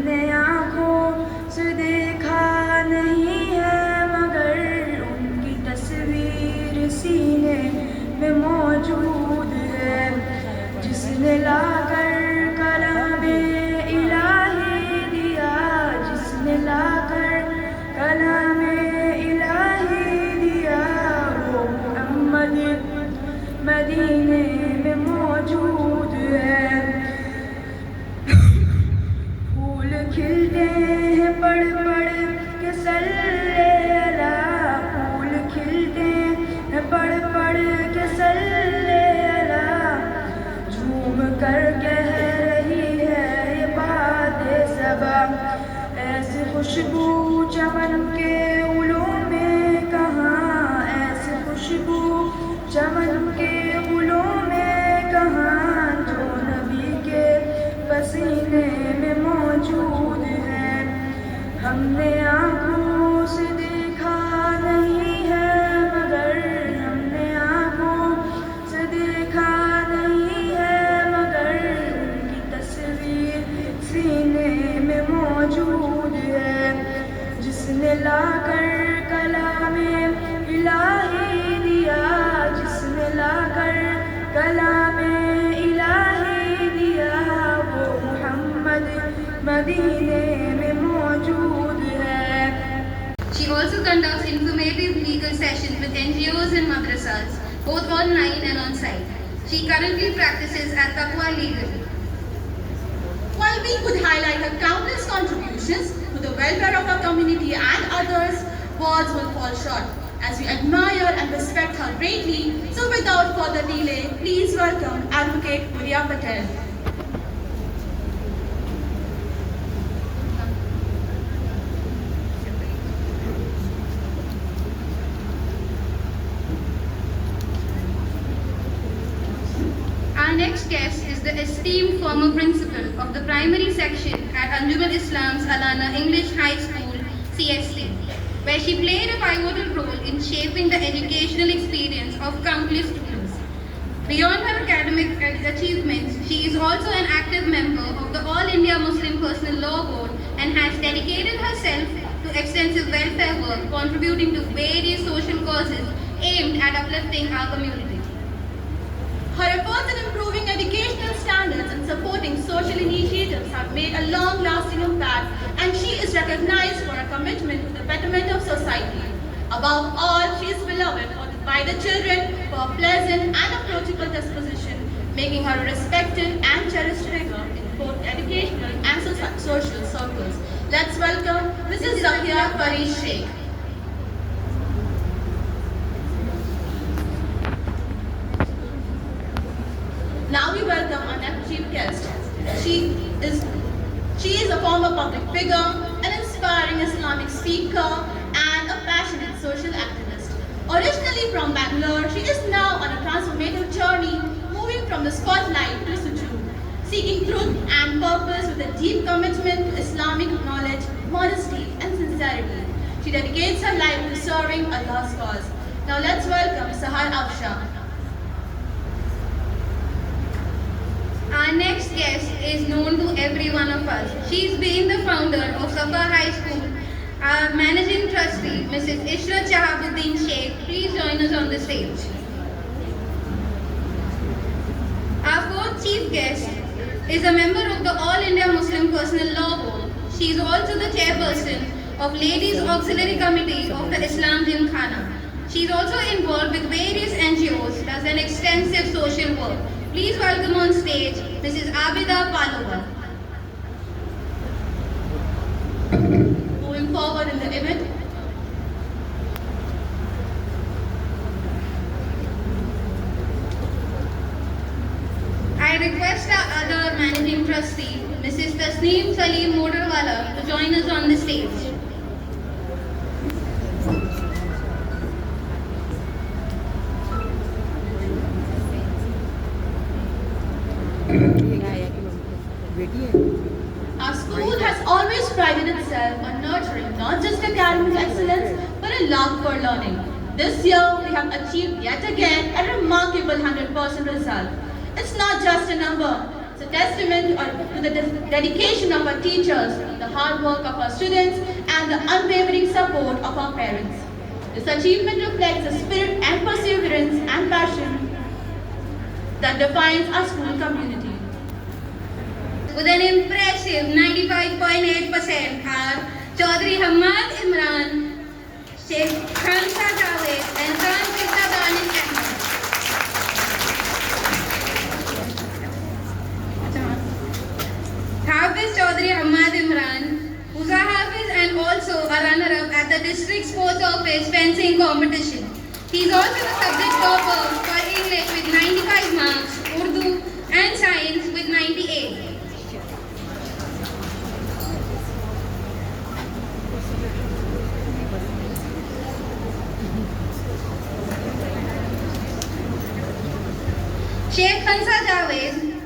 نے آنکھوں سے دیکھا نہیں ہے مگر ان کی تصویر سینے میں موجود ہے. جس نے لا کر کلام الہی دیا، جس نے لا کر کلام الہی دیا، وہ محمد مدینے میں موجود ہے. پھول کھلتے ہیں پڑھ پڑھ کے صلی اللہ، پھول کھلتے ہیں پڑھ پڑھ کے صلی اللہ. جھوم کر کہہ رہی ہے یہ بات صبا، ایسی خوشبو چمن کے گلوں میں کہاں، ایسی خوشبو چمن کے گلوں میں کہاں، جو نبی کے پسینے میں موجود ہے. ہم نے آنکھوں سے دیکھا نہیں ہے مگر، ہم نے آنکھوں سے دیکھا نہیں ہے مگر ان کی تصویر سینے میں موجود ہے. جس نے لا کر کلام الہی دیا، جس نے لا کر کلام الہی دیا، وہ محمد مدینے میں موجود ہے. She also conducts informative legal sessions with NGOs and madrasas, both online and on site. She currently practices at Taqwa Legal. While we could highlight her countless contributions to the welfare of our community and others, words will fall short, as we admire and respect her greatly. So without further delay, please welcome Advocate Priya Patel. Our next guest is the esteemed former principal of the primary section at Anjuman Islam's Alana English High School, CST, where she played a pivotal role in shaping the educational experience of countless students. Beyond her academic achievements, she is also an active member of the All India Muslim Personal Law Board and has dedicated herself to extensive welfare work, contributing to various social causes aimed at uplifting our community. Her efforts in improving educational standards and supporting social initiatives have made a long-lasting impact, and she is recognized for her commitment to the betterment of society. Above all, she is beloved by the children for her pleasant and approachable disposition, making her a respected and cherished figure in both educational and social circles. Let's welcome Mrs. Zakia Farid Sheikh. Now we welcome our next chief guest. She is a former public figure, an inspiring Islamic speaker, and a passionate social activist. Originally from Bangalore, she is now on a transformative journey, moving from the spotlight to sujood, seeking truth and purpose with a deep commitment to Islamic knowledge, modesty, and sincerity. She dedicates her life to serving Allah's cause. Now let's welcome Sahar Afsha. Our next guest is known to every one of us. She's been the founder of Safa High School. Our managing trustee, Mrs. Ishra Chahabuddin Sheikh, please join us on the stage. Our fourth chief guest is a member of the All India Muslim Personal Law Board. She is also the chairperson of Ladies Auxiliary Committee of the Islam Gymkhana. She is also involved with various NGOs, does an extensive social work. Please welcome on stage Mrs. Abida Palova. Moving forward in the event, I request our other managing trustee, Mrs. Tasneem Salim Motorwala, to join us on the stage. our school has always prided itself on nurturing not just academic excellence, but a love for learning. This year, we have achieved yet again a remarkable 100% result. It's not just a number, it's a testament to the dedication of our teachers, the hard work of our students, and the unwavering support of our parents. This achievement reflects the spirit and perseverance and passion that defines our school community. With an impressive 95.8% are Chaudhry Hamad Imran, Sheikh Khansa Javed, and Tanvir Danish Ahmed. Hafiz Chaudhry Hamad Imran, who's a Hafiz and also a runner-up at the District Sports Office fencing competition. He is also the subject topper for English with 95 marks, Urdu and Science with 98. Sheikh Khansa Javed,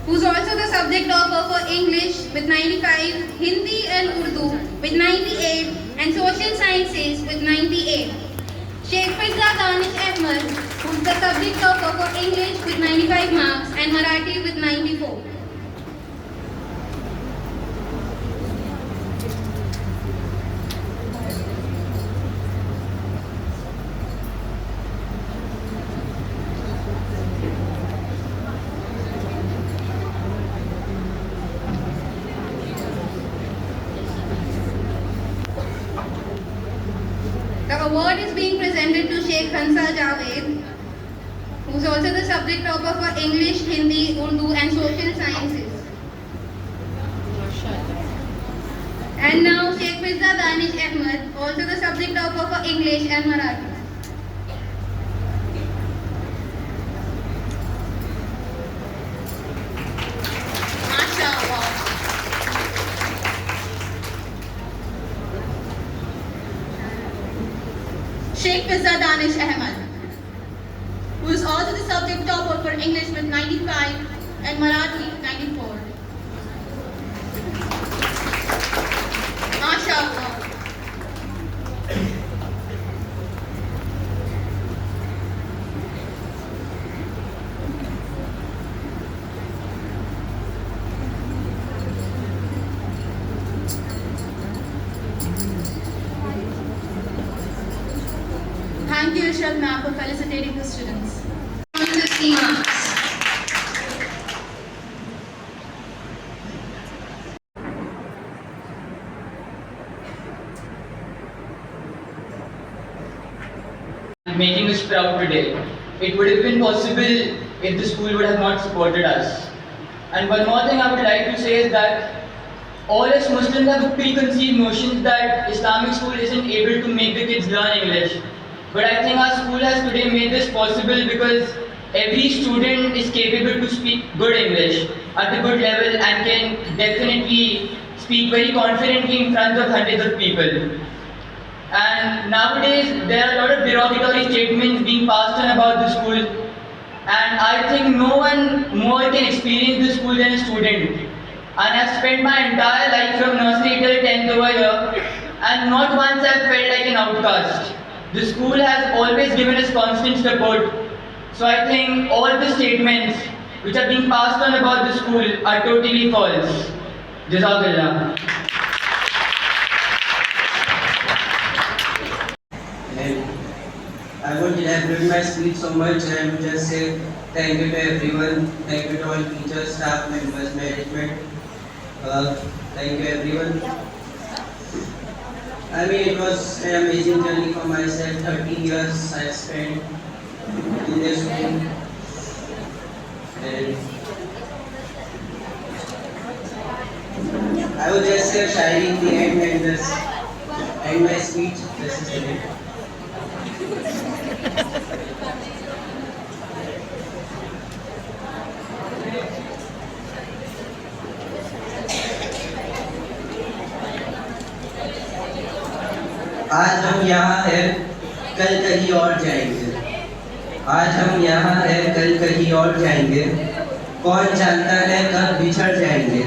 who's also the subject topper for English with 95, Hindi and Urdu with 98, and Social Sciences with 98. Sheikh Fizza Danish Ahmed, who's the subject topper for English with 95 marks and Marathi with 94. The award is being presented to Sheikh Khansa Javed, who is also the subject topper for English, Hindi, Urdu and Social Sciences. And now Sheikh Fizza Danish Ahmed, also the subject topper for English and Marathi. MashaAllah. Sheikh Fizza Danish Ahmed, who is also the subject topper for English with 95 and Marathi 94. MashaAllah. Thank you, Ishraq ma'am, for felicitating the students. 50 marks. Making us proud today. It would have been possible if the school would have not supported us. And one more thing I would like to say is that all us Muslims have preconceived notions that Islamic school isn't able to make the kids learn English. But I think our school has today made this possible because every student is capable to speak good English at a good level and can definitely speak very confidently in front of hundreds of people. And nowadays there are a lot of derogatory statements being passed on about the school, and I think no one more can experience the school than a student. And I've spent my entire life from nursery till 10th over here, and not once I've felt like an outcast. The school has always given us constant support. So I think all the statements which are being passed on about the school are totally false. Jazakallah. I won't elaborate my speech so much. I will just say thank you to everyone. Thank you to all teachers, staff members, management. Thank you everyone. I mean, it was an amazing journey for myself. 13 years I spent in this school. And I will just say a shairi in the end and just end my speech. This is the end. आज हम यहाँ हैं, कल कहीं और जाएंगे। आज हम यहाँ हैं, कल कहीं और जाएंगे। कौन जानता है कब बिछड़ जाएंगे।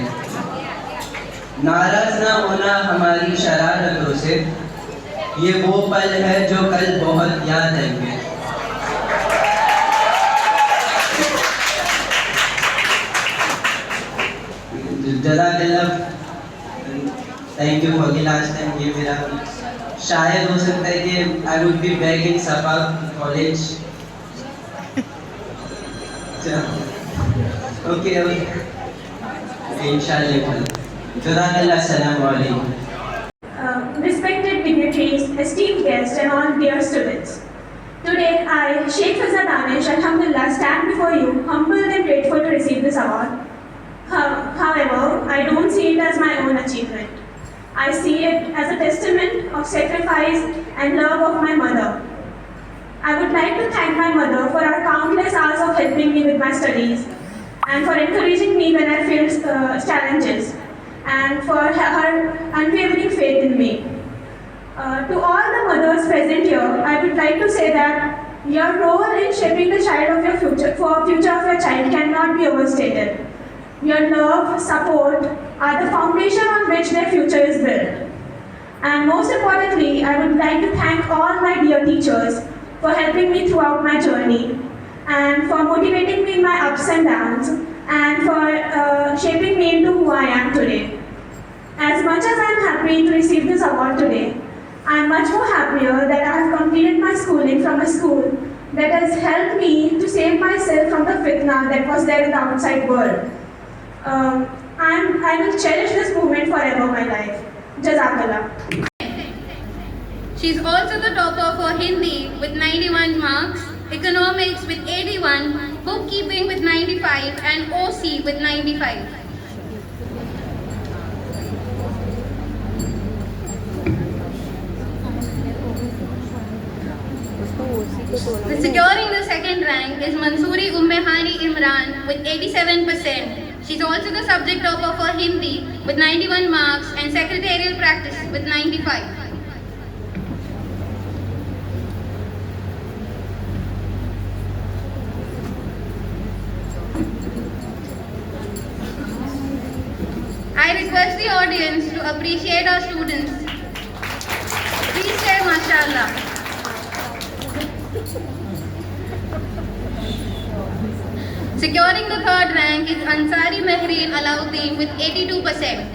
नाराज ना होना हमारी शरारतों से, ये वो पल है जो कल बहुत याद आएंगे। जज़ाकल्लाह, thank you for the last time. ये मेरा शायद हो सकता है कि I would be back in Safa college. Okay इंशाल्लाह. जज़ाकल्लाह. अस्सलाम वालेकुम. Respected dignitaries, esteemed guests, and all dear students. Today, I, Sheikh Fazza Danish, Alhamdulillah, stand before you, humbled and grateful to receive this award. However, I don't see it as my own achievement. I see it as a testament of sacrifice and love of my mother. I would like to thank my mother for her countless hours of helping me with my studies and for encouraging me when I faced challenges, and for her unwavering faith in me. To all the mothers present here, I would like to say that your role in shaping the child of your future, for future of your child, cannot be overstated. Your love, support are the foundation on which their future is built. And most importantly, I would like to thank all my dear teachers for helping me throughout my journey, and for motivating me in my ups and downs, and for shaping me into who I am today. As much as I am happy to receive this award today, I am much more happier that I have completed my schooling from a school that has helped me to save myself from the fitna that was there in the outside world. I will cherish this moment forever in my life. Jazakallah. She is also the topper for Hindi with 91 marks, Economics with 81, Bookkeeping with 95, and OC with 95. The securing the second rank is Mansoori Ummehani Imran with 87%. She is also the subject topper for Hindi with 91 marks and Secretarial Practice with 95. I request the audience to appreciate our students. Please say Mashallah. Securing the third rank is Ansari Mehreen Alauddin with 82%.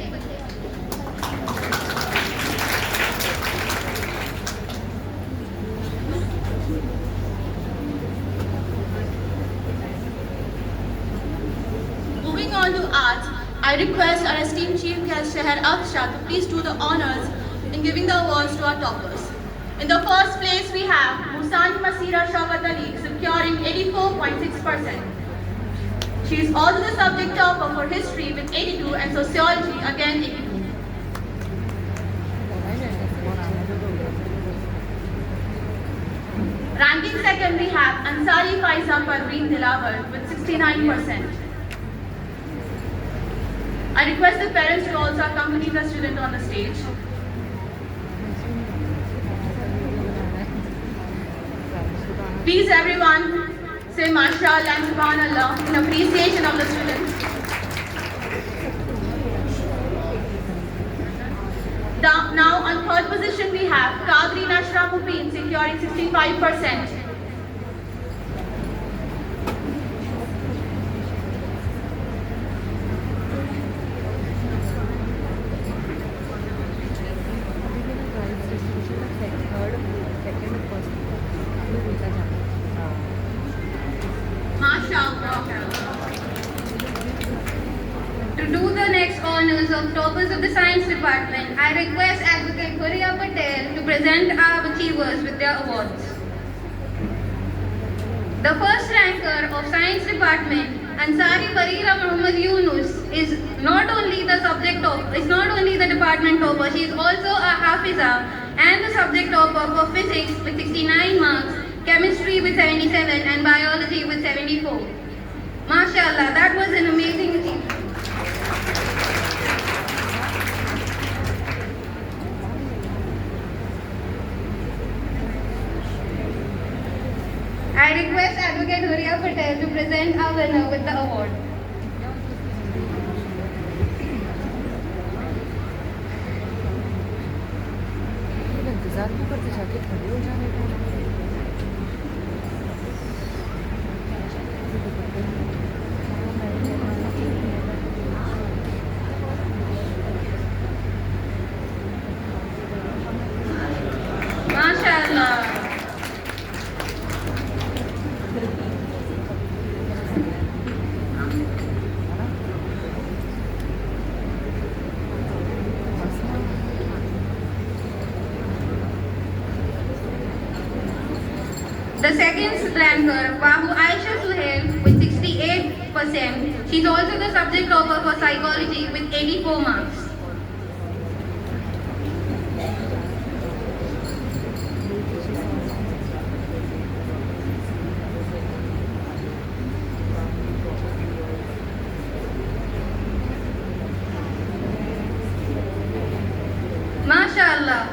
Moving on to arts, I request our esteemed Chief Guest Sheher Afshar to please do the honors in giving the awards to our toppers. In the first place, we have Musani Masira Shawkat Ali securing 84.6%. She is also the subject topper for history with 82 and sociology again 82. Ranking second, we have Ansari Faiza Parveen Dilawar with 69%. I request the parents to also accompany the student on the stage. Please everyone say Mashallah and Subhanallah in appreciation of the students. Now on third position we have Qadri Nashra Mubin securing 65%. To do the next honors of toppers of the science department, I request Advocate Huria Patel to present our achievers with their awards. The first ranker of science department, Ansari Barira Muhammad Yunus, is not only the department topper, she is also a Hafiza and the subject topper for physics with 69 marks, chemistry with 77 and biology with 74. MashaAllah, that was an amazing achievement. I request Advocate Huria Patel to present our winner with the award. इंतजार क्यों करते जाके खड़े हो जाने का The second ranker, Babu Aisha Suhail with 68%. She's also the subject topper for psychology with 84 marks. MashaAllah.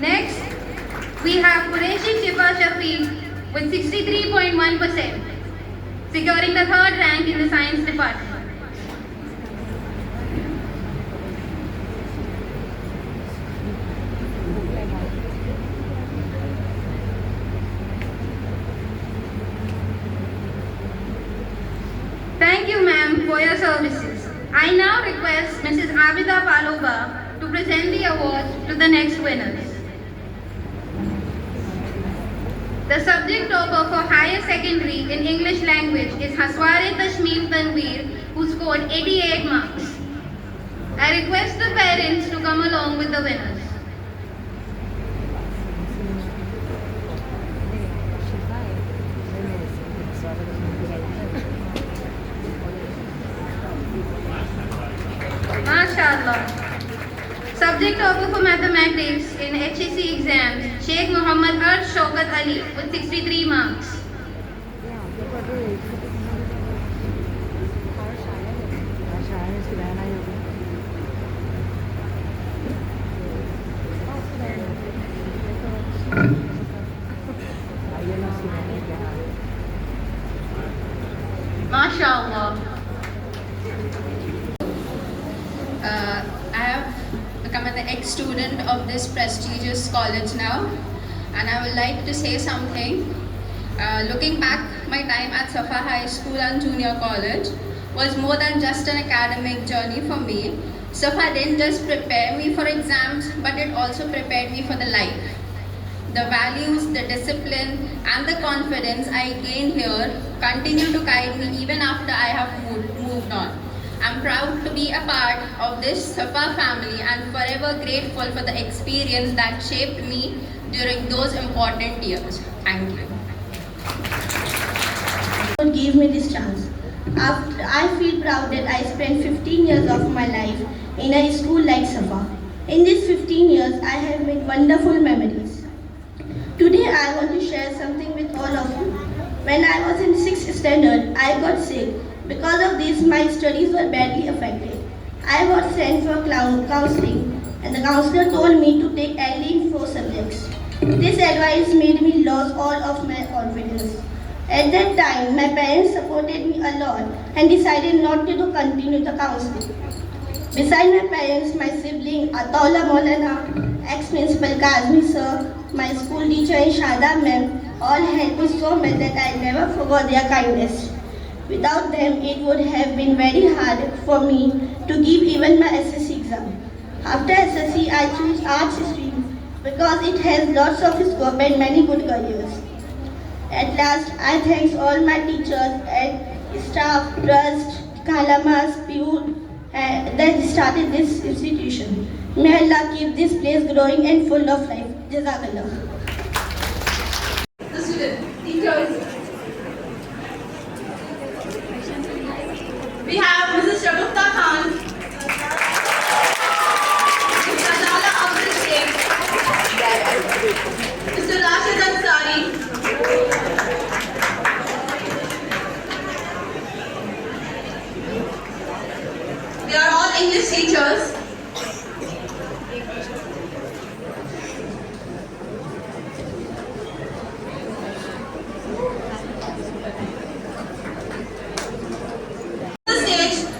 Next, we have Qureshi Shifa Shafiq with 63.1%, securing the third rank in the science department. Thank you, ma'am, for your services. I now request Mrs. Abida Paloba to present the awards to the next winners. The subject topper for higher secondary in English language is Hasware Tashmeel Tanveer, who scored 88 marks. I request the parents to come along with the winners. MashaAllah. Subject topper for mathematics in HEC exams, Sheikh Muhammad Arsh Shaukat Ali with 63 marks. MashaAllah. I have become an ex-student of this prestigious college now, and I would like to say something. Looking back, my time at Safa High School and Junior College was more than just an academic journey for me. Safa didn't just prepare me for exams, but it also prepared me for the life. The values, the discipline, and the confidence I gained here continue to guide me even after I have moved on. I'm proud to be a part of this Safa family and forever grateful for the experience that shaped me during those important years. Thank you. Gave me this chance. I feel proud that I spent 15 years of my life in a school like Safa. In these 15 years, I have made wonderful memories. Today, I want to share something with all of you. When I was in 6th standard, I got sick. Because of this, my studies were badly affected. I was sent for counseling, and the counselor told me to take only in 4 subjects. This advice made me lose all of my confidence. At that time, my parents supported me a lot and decided not to continue the counseling. Besides my parents, my sibling Ataullah Maulana, ex-principal Kazmi sir, my school teacher Shada ma'am, all helped me so much that I never forgot their kindness. Without them, it would have been very hard for me to give even my SSC exam. After SSC, I chose arts stream because it has lots of scope and many good careers. At last, I thank all my teachers and staff, trust, Kalamas, Pure, that started this institution. May Allah keep this place growing and full of life. Jazakallah. The student, teachers. We have Mrs. Shagufta Khan, Mr. Nala Abdul Sheikh, Mr. Rashid Ansari, they are all English teachers.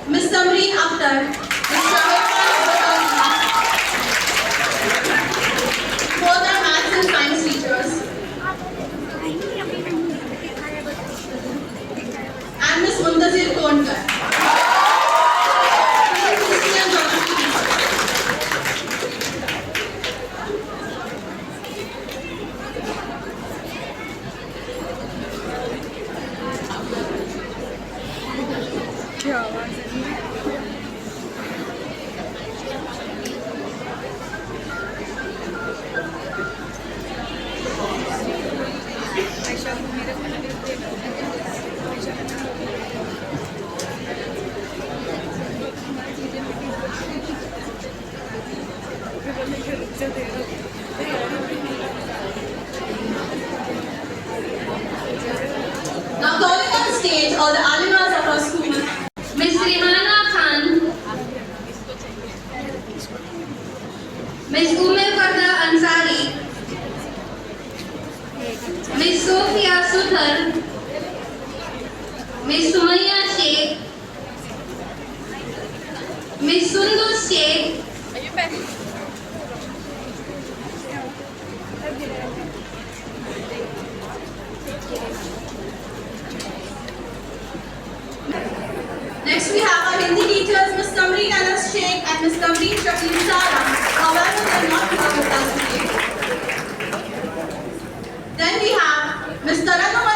Miss Samreen Akhtar, Mr. both are maths and science teachers, and Miss Muntazir Konkar, history and geography teacher. Next we have our Hindi teachers, Ms. Samreen Anas Sheikh and Ms. Kamreen Shakil Zara. However, they are not here with us today. Then we have Ms. Taranum